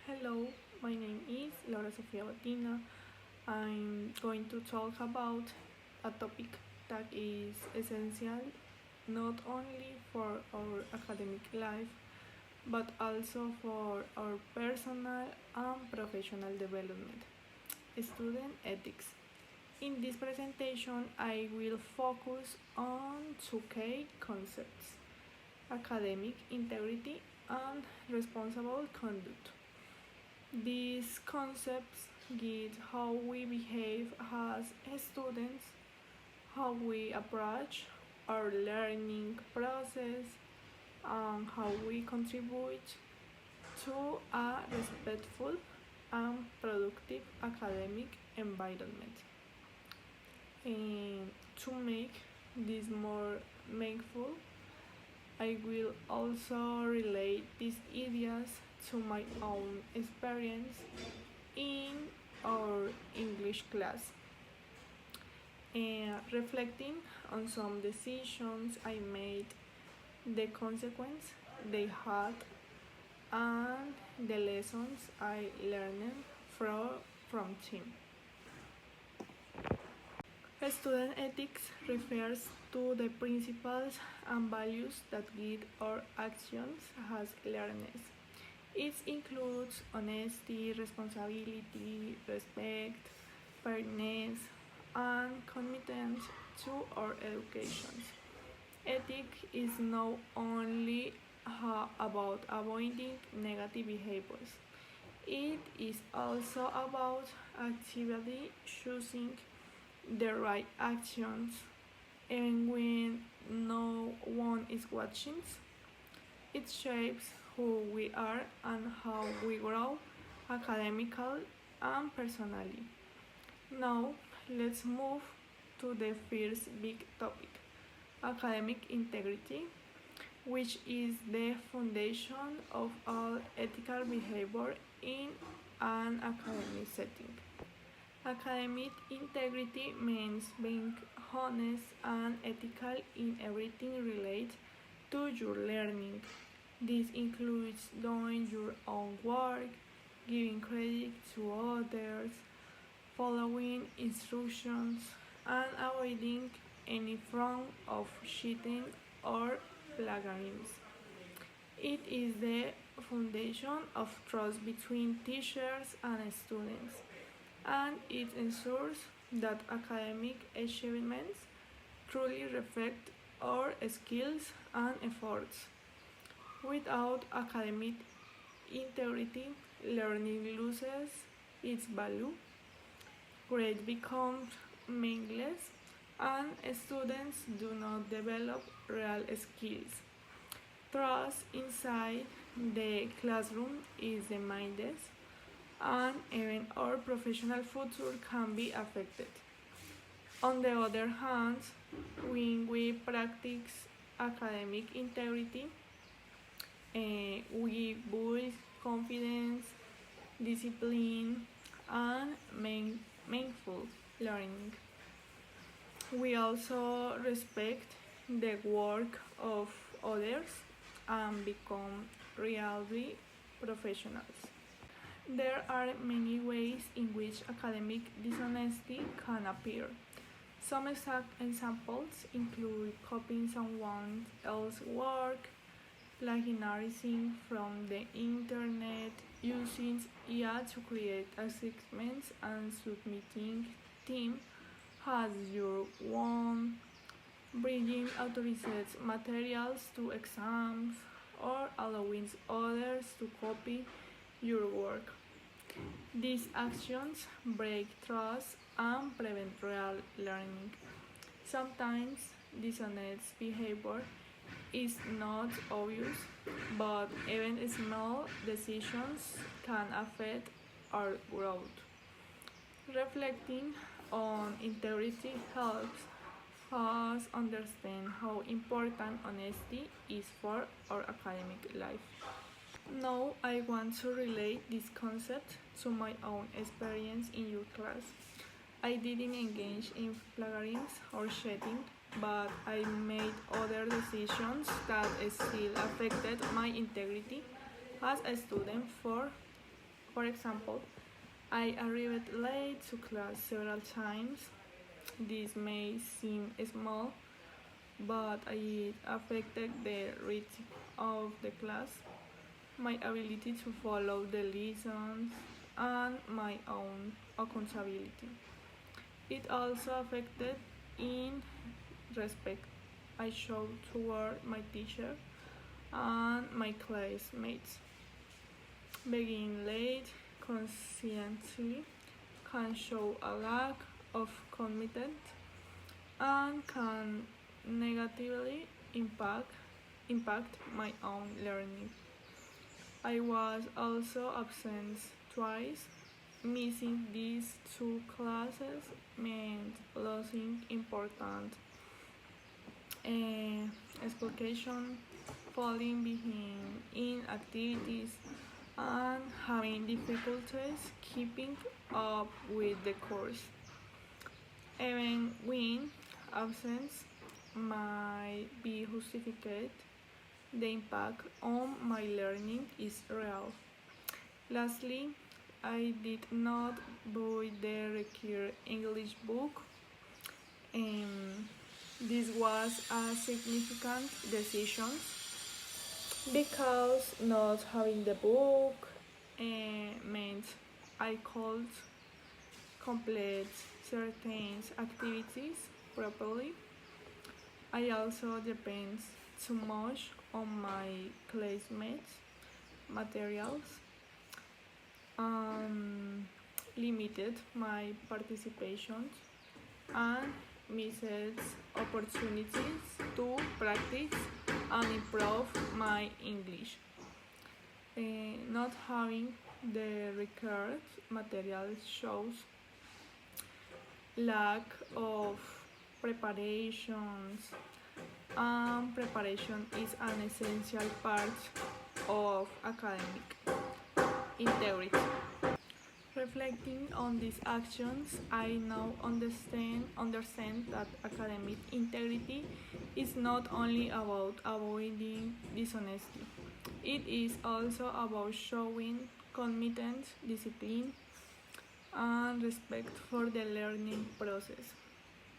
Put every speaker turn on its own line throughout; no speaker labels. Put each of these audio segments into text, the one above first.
Hello, my name is Sofia Botina. I'm going to talk about a topic that is essential not only for our academic life but also for our personal and professional development, student ethics. In this presentation, I will focus on two key concepts: academic integrity and responsible conduct. These concepts guide how we behave as students, how we approach our learning process, and how we contribute to a respectful and productive academic environment. And to make this more meaningful, I will also relate these ideas to my own experience in our English class, and reflecting on some decisions I made, the consequence they had, and the lessons I learned from them. Student ethics refers to the principles and values that guide our actions as learners. It includes honesty, responsibility, respect, fairness, and commitment to our education. Ethics is not only about avoiding negative behaviors, it is also about actively choosing the right actions even when no one is watching. It shapes who we are and how we grow academically and personally. Now, let's move to the first big topic: academic integrity, which is the foundation of all ethical behavior in an academic setting. Academic integrity means being honest and ethical in everything related to your learning. This includes doing your own work, giving credit to others, following instructions, and avoiding any form of cheating or plagiarism. It is the foundation of trust between teachers and students, and it ensures that academic achievements truly reflect our skills and efforts. Without academic integrity, learning loses its value, grades become meaningless, and students do not develop real skills. Trust inside the classroom is the mindest, and even our professional future can be affected. On the other hand, when we practice academic integrity, we build confidence, discipline, and meaningful learning. We also respect the work of others and become really professionals. There are many ways in which academic dishonesty can appear. Some exact examples include copying someone else's work, plagiarizing from the internet, using AI to create assessments and submitting them as your own, bringing authorized materials to exams, or allowing others to copy your work. These actions break trust and prevent real learning. Sometimes dishonest behavior is not obvious, but even small decisions can affect our growth. Reflecting on integrity helps us understand how important honesty is for our academic life. Now I want to relate this concept to my own experience in your class. I didn't engage in plagiarism or cheating, but I made other decisions that still affected my integrity as a student. For For example, I arrived late to class several times. This may seem small, but it affected the rhythm of the class, my ability to follow the lessons, and my own accountability. It also affected in respect I showed toward my teacher and my classmates. Being late conscientiously can show a lack of commitment and can negatively impact my own learning. I was also absent twice. Missing these two classes meant losing important explication, falling behind in activities, and having difficulties keeping up with the course. Even when absence might be justified, the impact on my learning is real. Lastly, I did not buy the required English book. This was a significant decision because not having the book meant I could complete certain activities properly. I also depend too much on my classmates' materials and limited my participation and missed opportunities to practice and improve my English. Not having the required materials shows lack of preparations, and preparation is an essential part of academic integrity. Reflecting on these actions, I now understand that academic integrity is not only about avoiding dishonesty. It is also about showing commitment, discipline, and respect for the learning process.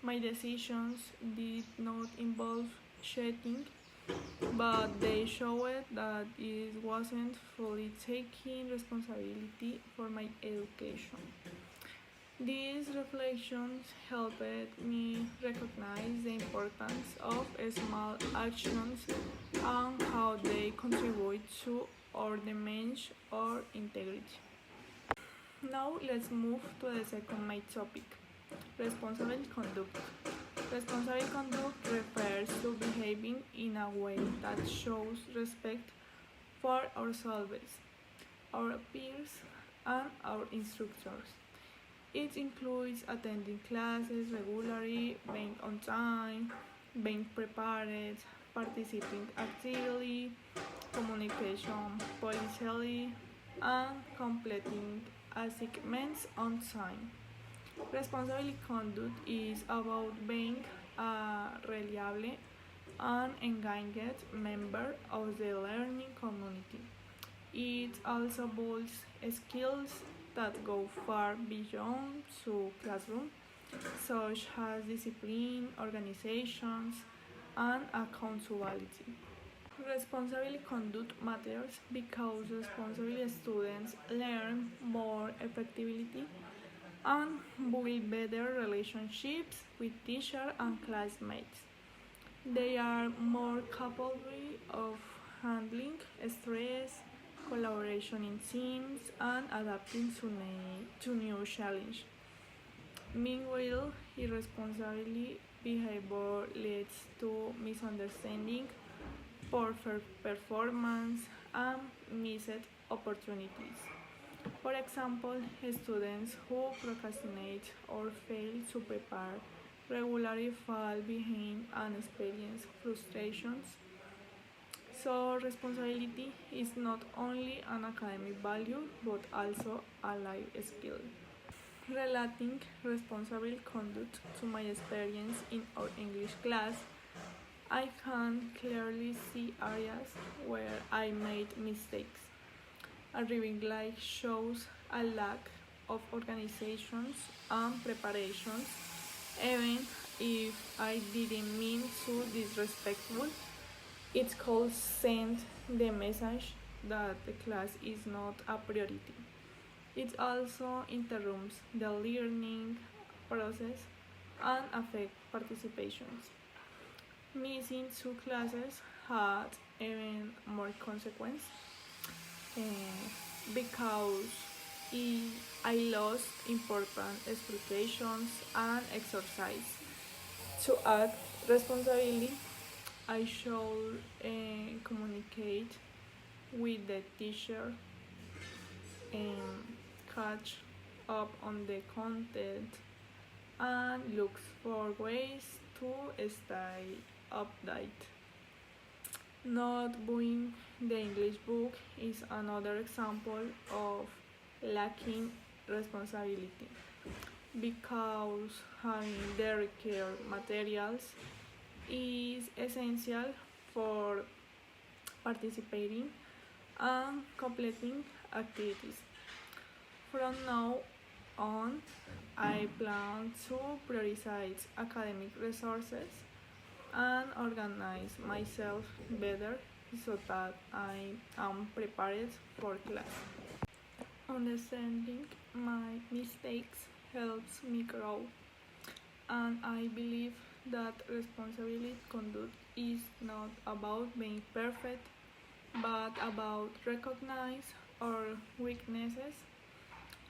My decisions did not involve cheating, but they showed that it wasn't fully taking responsibility for my education. These reflections helped me recognize the importance of small actions and how they contribute to ornament or integrity. Now let's move to the second main topic, responsible conduct. Responsible conduct refers to behaving in a way that shows respect for ourselves, our peers, and our instructors. It includes attending classes regularly, being on time, being prepared, participating actively, communication politically, and completing assignments on time. Responsible conduct is about being a reliable and engaged member of the learning community. It also builds skills that go far beyond the classroom, such as discipline, organizations, and accountability. Responsible conduct matters because responsible students learn more effectively and build better relationships with teachers and classmates. They are more capable of handling stress, collaboration in teams, and adapting to new challenges. Meanwhile, irresponsible behavior leads to misunderstanding, poor performance, and missed opportunities. For example, students who procrastinate or fail to prepare regularly fall behind and experience frustrations. So, responsibility is not only an academic value but also a life skill. Relating responsible conduct to my experience in our English class, I can clearly see areas where I made mistakes. A reading like shows a lack of organizations and preparations, even if I didn't mean to disrespectful. It could send the message that the class is not a priority. It also interrupts the learning process and affects participations. Missing two classes had even more consequence uh, because I lost important explications and exercise. To act responsibly, I should communicate with the teacher and catch up on the content and look for ways to stay updated. Not buying the English book is another example of lacking responsibility because having the required materials is essential for participating and completing activities. From now on, I plan to prioritize academic resources and organize myself better so that I am prepared for class. Understanding my mistakes helps me grow, and I believe that responsible conduct is not about being perfect but about recognize our weaknesses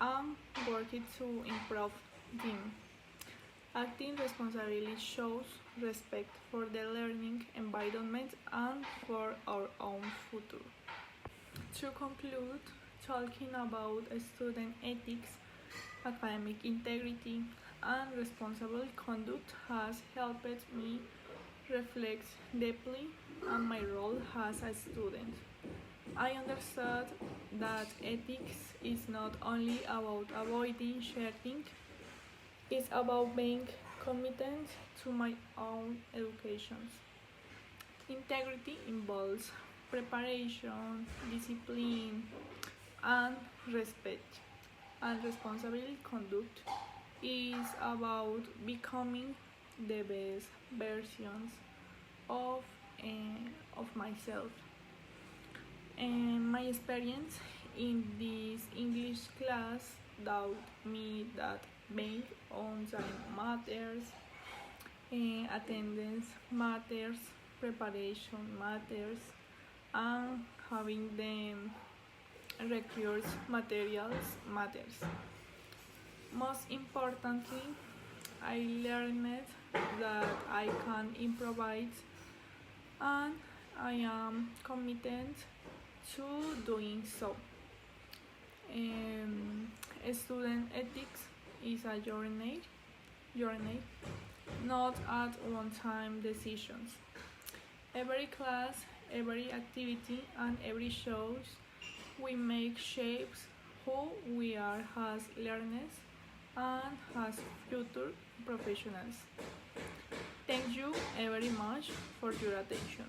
and working to improve them. Acting responsibly shows respect for the learning environment and for our own future. To conclude, talking about student ethics, academic integrity, and responsible conduct has helped me reflect deeply on my role as a student. I understood that ethics is not only about avoiding sharing, it's about being committed to my own education. Integrity involves preparation, discipline, and respect. And responsible conduct is about becoming the best versions of, of myself. And my experience in this English class taught me that being on time matters, attendance matters, preparation matters, and having the required materials matters. Most importantly, I learned that I can improvise and I am committed to doing so. Student ethics is a journey, not at one-time decisions. Every class, every activity, and every shows we make shapes who we are as learners and as future professionals. Thank you very much for your attention.